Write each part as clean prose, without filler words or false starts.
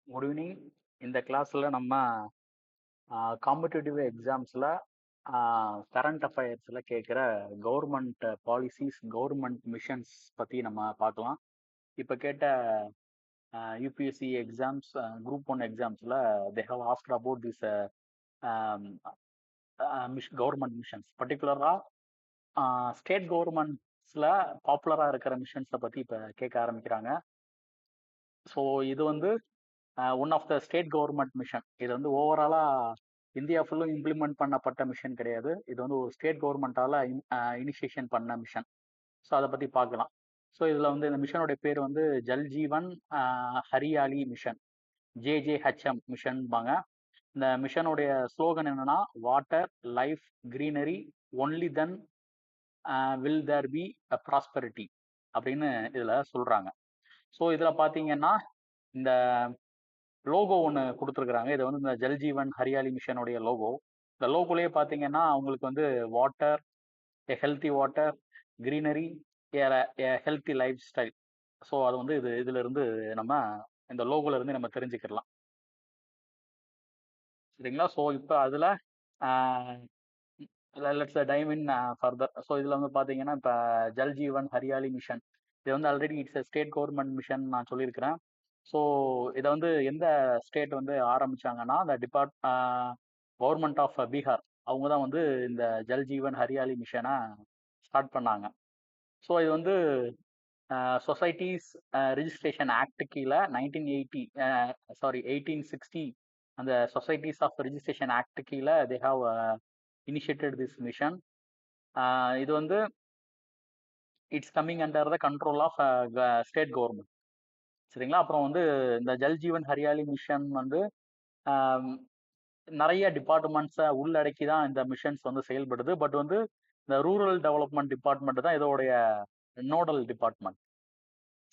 Good evening. இந்த கிளாஸ்ல நம்ம காம்படிட்டிவ் எக்ஸாம்ஸ்ல கரண்ட் அஃபயர்ஸ்ல கேட்குற கவர்மெண்ட் பாலிசிஸ், கவர்மெண்ட் மிஷன்ஸ் பத்தி நம்ம பார்க்கலாம். இப்போ கேட்ட யூபிஎஸ்சி எக்ஸாம்ஸ், குரூப் ஒன் எக்ஸாம்ஸ்ல they have asked about this government missions. பர்டிகுலரா ஸ்டேட் கவர்மெண்ட்ஸ்ல பாப்புலரா இருக்கிற மிஷன்ஸை பத்தி இப்போ கேட்க ஆரம்பிக்கிறாங்க. ஸோ இது வந்து one of the state government mission. இது வந்து ஓவராலா இந்தியா ஃபுல்லும் இம்ப்ளிமெண்ட் பண்ணப்பட்ட மிஷன் கிடையாது. இது வந்து ஒரு ஸ்டேட் கவர்மெண்டால இனிஷியேஷன் பண்ண மிஷன். ஸோ அதை பத்தி பார்க்கலாம். ஸோ இதுல வந்து இந்த மிஷனுடைய பேர் வந்து ஜல் ஜீவன் ஹரியாலி மிஷன், JJHM மிஷன்பாங்க. இந்த மிஷனுடைய ஸ்லோகன் என்னன்னா, water life greenery only then will there be prosperity அப்படின்னு இதுல சொல்றாங்க. ஸோ இதுல பாத்தீங்கன்னா இந்த லோகோ ஒன்று கொடுத்துருக்குறாங்க. இது வந்து இந்த ஜல் ஜீவன் ஹரியாலி மிஷனுடைய லோகோ. இந்த லோகோலேயே பார்த்தீங்கன்னா அவங்களுக்கு வந்து வாட்டர், ஏ ஹெல்த்தி வாட்டர், கிரீனரி, ஏ ஹெல்த்தி லைஃப் ஸ்டைல். ஸோ அது வந்து இதுல இருந்து நம்ம இந்த லோகோல இருந்து நம்ம தெரிஞ்சுக்கலாம். சரிங்களா? ஸோ இப்போ அதில் let's dive in further. So இதில் வந்து பார்த்தீங்கன்னா இப்போ ஜல் ஜீவன் ஹரியாலி மிஷன் இது வந்து already it's state government mission நான் சொல்லியிருக்கிறேன். ஸோ இதை வந்து எந்த ஸ்டேட் வந்து ஆரம்பிச்சாங்கன்னா, இந்த கவர்மெண்ட் ஆஃப் பீகார் அவங்க தான் வந்து இந்த ஜல் ஜீவன் ஹரியாலி மிஷனை ஸ்டார்ட் பண்ணாங்க. ஸோ இது வந்து சொசைட்டிஸ் ரிஜிஸ்ட்ரேஷன் ஆக்ட் கீழே 1860 அந்த சொசைட்டிஸ் ஆஃப் ரிஜிஸ்ட்ரேஷன் ஆக்ட் கீழே they have initiated this mission. இது வந்து it's coming under the control of state government. சரிங்களா? அப்புறம் வந்து இந்த ஜல் ஜீவன் ஹரியாலி மிஷன் வந்து நிறைய டிபார்ட்மெண்ட்ஸை உள்ளடக்கி தான் இந்த மிஷன்ஸ் வந்து செயல்படுது. பட் வந்து இந்த ரூரல் டெவலப்மெண்ட் டிபார்ட்மெண்ட் தான் இதோடைய நோடல் டிபார்ட்மெண்ட்.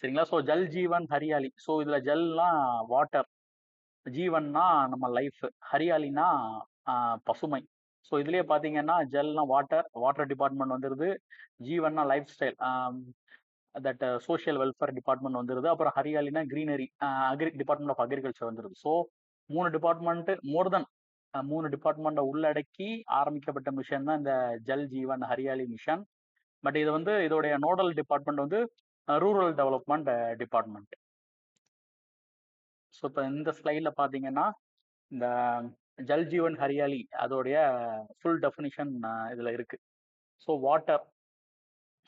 சரிங்களா? ஸோ ஜல் ஜீவன் ஹரியாலி, ஸோ இதுல ஜல்னா வாட்டர், ஜீவன்னா நம்ம லைஃப், ஹரியாலினா பசுமை. ஸோ இதுலயே பாத்தீங்கன்னா ஜல்னா வாட்டர், வாட்டர் டிபார்ட்மெண்ட் வந்துருது. ஜீவன்னா life style, that social welfare department வந்துருது. அப்புறம் ஹரியாலினா கிரீனரி, டிபார்ட்மெண்ட் ஆஃப் அக்ரிகல்ச்சர் வந்துருது. ஸோ 3 டிபார்ட்மெண்ட், மோர் தென் 3 டிபார்ட்மெண்ட்டை உள்ளடக்கி ஆரம்பிக்கப்பட்ட மிஷன் தான் இந்த ஜல் ஜீவன் ஹரியாலி மிஷன். பட் இது வந்து இதோடைய நோடல் டிபார்ட்மெண்ட் வந்து ரூரல் டெவலப்மெண்ட் டிபார்ட்மெண்ட். ஸோ இப்போ இந்த ஸ்லைடில் பார்த்தீங்கன்னா இந்த ஜல் ஜீவன் ஹரியாலி அதோடைய ஃபுல் டெஃபினிஷன் இதில் இருக்கு. ஸோ வாட்டர்,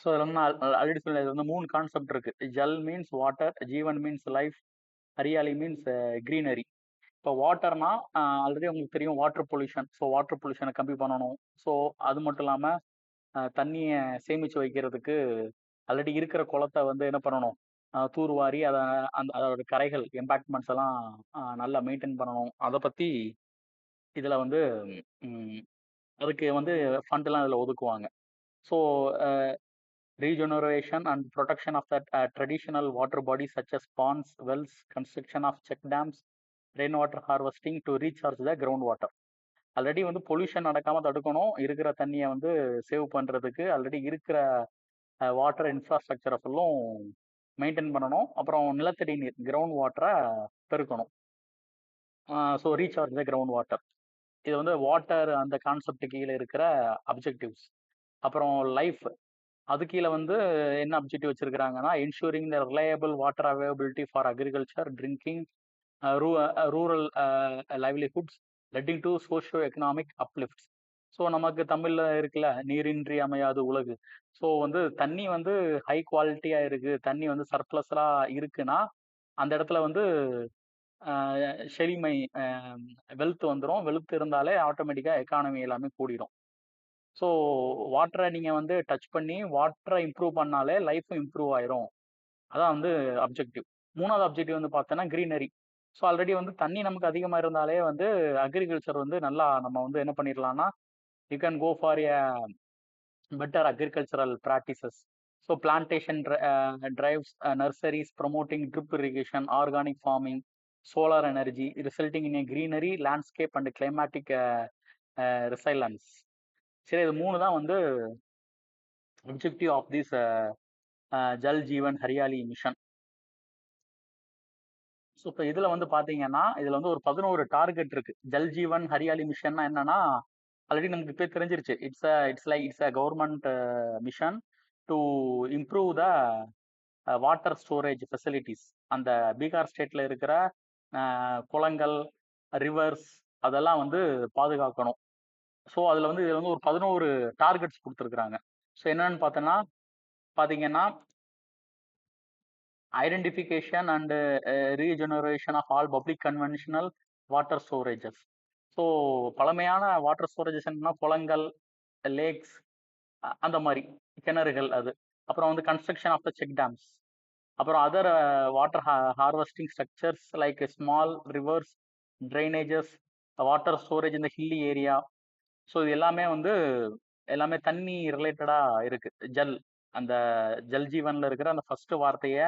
ஸோ இதில் வந்து நான் ஆல்ரெடி சொன்ன இது வந்து 3 கான்செப்ட் இருக்கு. Jal means water, Jeevan means life, Hariyali means greenery. இப்போ வாட்டர்னா ஆல்ரெடி உங்களுக்கு தெரியும் வாட்டர் பொல்யூஷன். ஸோ வாட்டர் பொல்யூஷனை கம்மி பண்ணணும். ஸோ அது மட்டும் இல்லாமல் தண்ணியை சேமித்து வைக்கிறதுக்கு ஆல்ரெடி இருக்கிற குளத்தை வந்து என்ன பண்ணணும், தூர்வாரி அதை அதோட கரைகள் எம்பாக்ட்மெண்ட்ஸ் எல்லாம் நல்லா மெயின்டைன் பண்ணணும். அதை பற்றி இதில் வந்து அதுக்கு வந்து ஃபண்ட்லாம் இதில் ஒதுக்குவாங்க. So regeneration and protection of the traditional water bodies such as ponds, wells, construction of check dams, rain water harvesting to recharge the ground water. Already வந்து பொல்யூஷன் நடக்காமல் தடுக்கணும், இருக்கிற தண்ணியை வந்து சேவ் பண்ணுறதுக்கு ஆல்ரெடி இருக்கிற வாட்டர் இன்ஃப்ராஸ்ட்ரக்சரை ஃபுல்லும் மெயின்டைன் பண்ணணும். அப்புறம் நிலத்தடி நீர், கிரவுண்ட் வாட்டரை பெருக்கணும். So recharge the ground water. இது வந்து வாட்டர் அந்த கான்செப்ட் கீழே இருக்கிற அப்ஜெக்டிவ்ஸ். அப்புறம் லைஃப், அது கீழே வந்து என்ன அப்ஜெக்டிவ் வச்சிருக்கிறாங்கன்னா, ensuring the reliable water availability for agriculture, drinking, rural livelihoods, leading to socio economic uplifts. So நமக்கு தமிழ்ல இருக்குல்ல, நீரின்றி அமையாது உலகு. ஸோ வந்து தண்ணி வந்து ஹை குவாலிட்டியா இருக்கு, தண்ணி வந்து சர்ப்ளஸா இருக்குன்னா அந்த இடத்துல வந்து செழிமை, வெல்த் வந்துடும். வெல்த் இருந்தாலே ஆட்டோமேட்டிக்கா எக்கானமி எல்லாமே கூடிடும். ஸோ வாட்டரை நீங்க வந்து டச் பண்ணி வாட்டரை இம்ப்ரூவ் பண்ணாலே லைஃப்பும் இம்ப்ரூவ் ஆயிரும். அதான் வந்து அப்ஜெக்டிவ். 3வது அப்ஜெக்டிவ் வந்து பார்த்தோன்னா கிரீனரி. ஸோ ஆல்ரெடி வந்து தண்ணி நமக்கு அதிகமாக இருந்தாலே வந்து அக்ரிகல்ச்சர் வந்து நல்லா நம்ம வந்து என்ன பண்ணிடலாம்னா, you can go for a better agricultural practices. So plantation drives, nurseries promoting drip irrigation, organic farming, solar energy, resulting in a greenery landscape and climatic resilience. சரி, இது 3 தான் வந்து objective of this Jal Jeevan Haryali mission. So இப்போ இதுல வந்து பாத்தீங்கன்னா இதுல வந்து ஒரு 11 டார்கெட் இருக்கு. ஜல் ஜீவன் ஹரியாலி மிஷன்னா என்னன்னா ஆல்ரெடி நமக்கு இப்போ தெரிஞ்சிருச்சு. It's a government mission to improve the water storage facilities. அந்த பீகார் ஸ்டேட்ல இருக்கிற குளங்கள், ரிவர்ஸ் அதெல்லாம் வந்து பாதுகாக்கணும். ஸோ அதுல வந்து இதுல வந்து ஒரு 11 டார்கெட்ஸ் கொடுத்துருக்குறாங்க. ஸோ என்னன்னு பாத்தீங்கன்னா identification and regeneration of all public conventional water storages. So பழமையான வாட்டர் ஸ்டோரேஜஸ்னா குளங்கள், லேக்ஸ், அந்த மாதிரி கிணறுகள் அது. அப்புறம் வந்து construction of the check dams. அப்புறம் other water harvesting structures like small rivers, drainages, water storage இந்த ஹில்லி ஏரியா. ஸோ இது எல்லாமே தண்ணி ரிலேட்டடா இருக்கு. அந்த ஜல் ஜீவன்ல இருக்கிற அந்த ஃபர்ஸ்ட் வார்த்தையை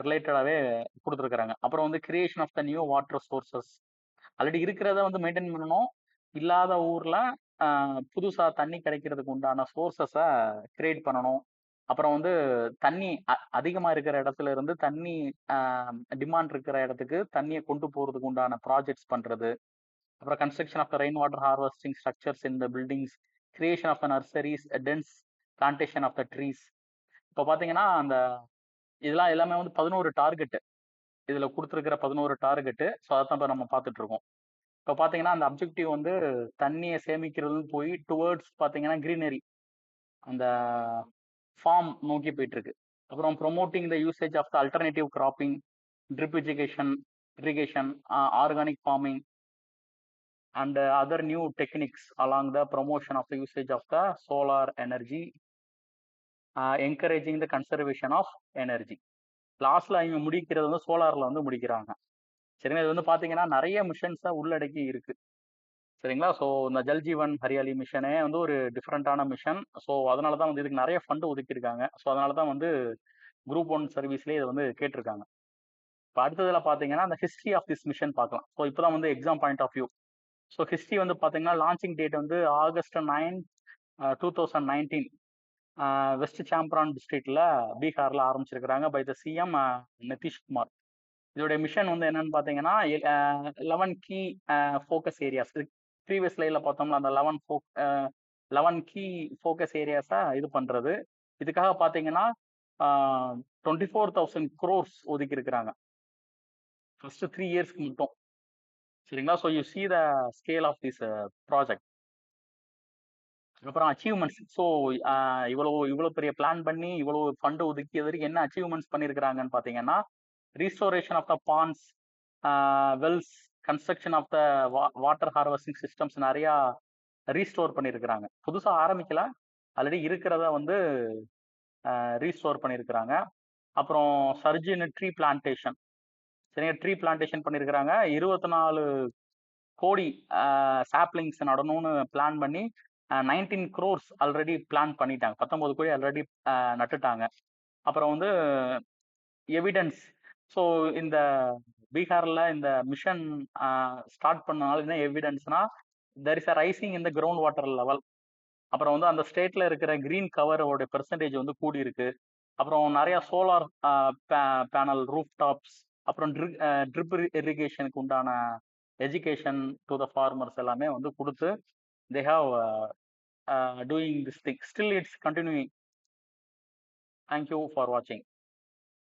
ரிலேட்டடாகவே கொடுத்துருக்குறாங்க. அப்புறம் வந்து creation of the new water sources. Already இருக்கிறத வந்து மெயின்டைன் பண்ணணும். இல்லாத ஊர்ல புதுசா தண்ணி கிடைக்கிறதுக்கு உண்டான சோர்சஸை கிரியேட் பண்ணணும். அப்புறம் வந்து தண்ணி அதிகமா இருக்கிற இடத்துல இருந்து தண்ணி டிமாண்ட் இருக்கிற இடத்துக்கு தண்ணியை கொண்டு போறதுக்கு உண்டான ப்ராஜெக்ட்ஸ் பண்றது. அப்புறம் construction of the rain water harvesting structures in the buildings, creation of the nurseries, dense plantation of the trees. இப்போ பார்த்தீங்கன்னா அந்த இதெல்லாம் எல்லாமே வந்து 11 டார்கெட். இதுல கொடுத்துருக்கிற 11 டார்கெட்டு. ஸோ அதான் இப்போ நம்ம பார்த்துட்டு இருக்கோம். இப்போ பார்த்தீங்கன்னா அந்த அப்ஜெக்டிவ் வந்து தண்ணியை சேமிக்கிறதுன்னு போய் டுவர்ட்ஸ் பார்த்தீங்கன்னா கிரீனரி, அந்த ஃபார்ம் நோக்கி போயிட்டு இருக்கு. அப்புறம் promoting the usage of the alternative cropping, drip irrigation, organic farming and other new techniques along the promotion of the usage of the solar energy, encouraging the conservation of energy. லாஸ்ட்ல அவங்க முடிக்கிறது வந்து சோலார்ல வந்து முடிக்கிறாங்க. சரிங்களா, இது வந்து பாத்தீங்கன்னா நிறைய மிஷன்ஸை உள்ளடக்கி இருக்கு. சரிங்களா, ஸோ இந்த ஜல் ஜீவன் ஹரியாலி மிஷனே வந்து ஒரு டிஃப்ரெண்டான மிஷன். ஸோ அதனால தான் வந்து இதுக்கு நிறைய ஃபண்டு ஒதுக்கியிருக்காங்க. ஸோ அதனால தான் வந்து குரூப் 1 சர்வீஸ்லேயே இதை வந்து கேட்டிருக்காங்க. இப்போ அடுத்ததுல பார்த்தீங்கன்னா அந்த ஹிஸ்ட்ரி ஆஃப் திஸ் மிஷன் பார்க்கலாம். ஸோ இப்போ தான் வந்து exam point of view. So history வந்து பார்த்தீங்கன்னா லான்ச்சிங் டேட் வந்து August 9, 2019 வெஸ்ட் சாம்பரான் டிஸ்ட்ரிக்ட்ல பீகார்ல ஆரம்பிச்சிருக்கிறாங்க பை த சிஎம் நிதிஷ்குமார். இதோடைய மிஷன் வந்து என்னன்னு பார்த்தீங்கன்னா 11 கீ ஃபோக்கஸ் ஏரியாஸ். ப்ரீவியஸ் ஸ்லைடில் பார்த்தோம்ல அந்த 11 கீ ஃபோக்கஸ் ஏரியாஸை இது பண்ணுறது. இதுக்காக பார்த்தீங்கன்னா 24,000 crores ஒதுக்கி இருக்கிறாங்க ஃபர்ஸ்ட் 3 இயர்ஸ்க்கு மட்டும். சரிங்களா, so you see the scale of this project. அப்புறம் அச்சீவ்மெண்ட்ஸ். ஸோ இவ்வளோ பெரிய பிளான் பண்ணி இவ்வளோ ஃபண்டு ஒதுக்கியதற்கு என்ன அச்சீவ்மெண்ட்ஸ் பண்ணியிருக்கிறாங்கன்னு பார்த்தீங்கன்னா restoration of the ponds, wells, construction of the water harvesting systems நிறையா ரீஸ்டோர் பண்ணியிருக்கிறாங்க. புதுசாக ஆரம்பிக்கல, ஆல்ரெடி இருக்கிறத வந்து ரீஸ்டோர் பண்ணியிருக்கிறாங்க. அப்புறம் சர்ஜின் ட்ரீ பிளான்டேஷன். சரிங்க, ட்ரீ பிளான்டேஷன் பண்ணியிருக்கிறாங்க. 24 கோடி சாப்லிங்ஸ் நடணும்னு பிளான் பண்ணி 19 crores ஆல்ரெடி பிளான் பண்ணிட்டாங்க. 19 கோடி ஆல்ரெடி நட்டுட்டாங்க. அப்புறம் வந்து எவிடன்ஸ். ஸோ இந்த பீகார்ல இந்த மிஷன் ஸ்டார்ட் பண்ணனால என்ன எவிடன்ஸ்னா தெர் இஸ் அ ரைசிங் இந்த கிரவுண்ட் வாட்டர் லெவல். அப்புறம் வந்து அந்த ஸ்டேட்ல இருக்கிற கிரீன் கவரோட பெர்சன்டேஜ் வந்து கூடி இருக்கு. அப்புறம் நிறைய சோலார் பேனல், ரூஃப் டாப்ஸ், அப்புறம் ட்ரிப் இரிகேஷனுக்கு உண்டான எஜுகேஷன் டு த ஃபார்மர்ஸ் எல்லாமே வந்து கொடுத்து they have doing this thing. Still it's continuing. Thank you for watching.